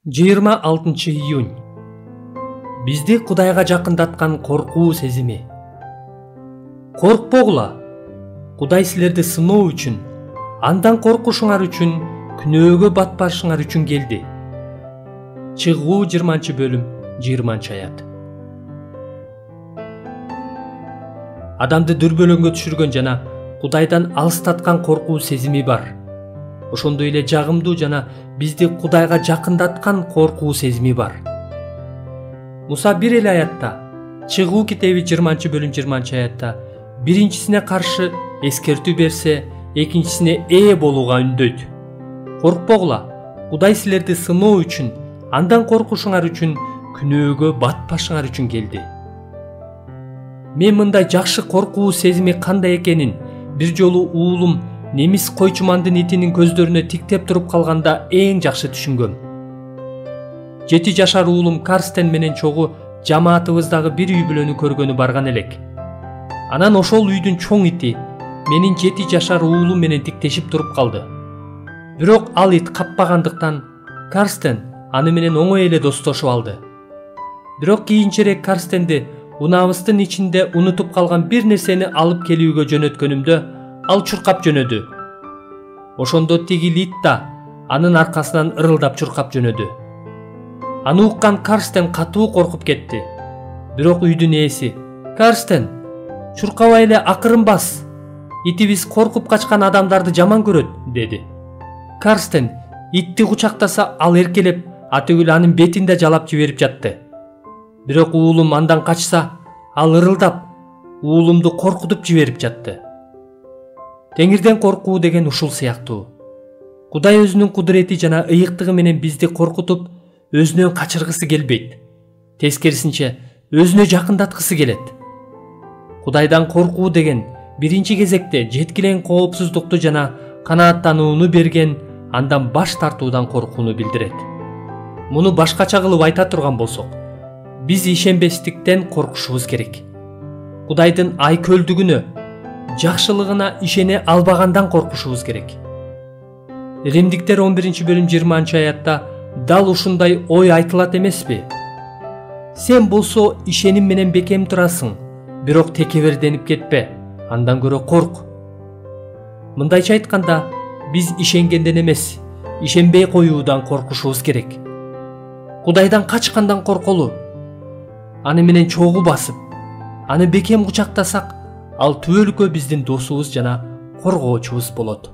26-июнь. Бизди Кудайга жакындаткан коркуу сезими. Коркпогула. Кудай силерди сыноо үчүн, андан коркушуңар үчүн, күнөөгө батпашыңар үчүн келди. Чыгуу 20-бөлүм 20-аят. Адамды дүрбөлөңгө түшүргөн жана Кудайдан алыстаткан коркуу сезими бар. Ошондой эле жагымдуу жана бизди Кудайга жакындаткан коркуу сезими бар. Муса бир эле аятта, Чыгуу китеби 20-бөлүм 20-аятта биринчисине каршы эскертүү берсе, экинчисине ээ болууга үндөйт. Коркпогула, Кудай силерди сыноо үчүн, андан коркушуңар үчүн, күнөөгө батпашыңар үчүн келди. Мен мындай жакшы коркуу сезими кандай экенин бир жолу уулум немис койчумандын итинин көздөрүнө тиктеп туруп калганда эң жакшы түшүнгөм. 7 жашар уулум Карстен менен чогуу жамаатыбыздагы бир үй бүлөнү көргөнү барган элек. Анан ошол үйдүн чоң ити менин 7 жашар уулум менен тиктешип туруп калды. Бирок ал ит каппагандыктан Карстен аны менен оңой эле достошуп алды. Бирок кийинчерээк Карстенди унаабыздын ичинде унутуп калган бир нерсени алып келүүгө жөнөткөнүмдө ал чуркап жөнөдү. Ошондо тиги ит да анын аркасынан ырылдап чуркап жөнөдү. Аны уккан Карстен катуу коркуп кетти. Бирок үйдүн ээси: "Карстен, чуркабай эле акырын бас. Итибиз коркуп качкан адамдарды жаман көрөт", деди. Карстен итти кучактаса, ал эркелеп, атүгүл анын бетин да жалап жиберип жатты. Бирок уулум андан качса, ал ырылдап, уулумду коркутуп жиберип жатты. Теңирден коркуу деген ушул сыяктуу. Кудай өзүнүн кудурети жана ыйыктыгы менен бизди коркутуп, өзүнөн качыргысы келбейт. Тескерисинче, өзүнө жакындаткысы келет. Кудайдан коркуу деген биринчи кезекте жеткилең коопсуздукту жана канааттанууну берген, андан баш тартуудан коркууну билдирет. Муну башкача кылып айта турган болсок, биз ишенбестиктен коркушубуз керек. Кудайдын айкөлдүгүнө, жакшылыгына ишене албагандан коркушубуз керек. Римдиктер 11-бөлүм 20-аятта дал ушундай ой айтылат эмеспи? Сен болсо ишеним менен бекем турасың, бирок текеберденип кетпе, андан көрө корк. Мындайча айтканда, биз ишенгенден эмес, ишенбей коюудан коркушубуз керек. Кудайдан качкандан корколу. Аны менен чогуу басып, аны бекем кучактасак, ал түбөлүккө биздин досубуз жана коргоочубуз болот.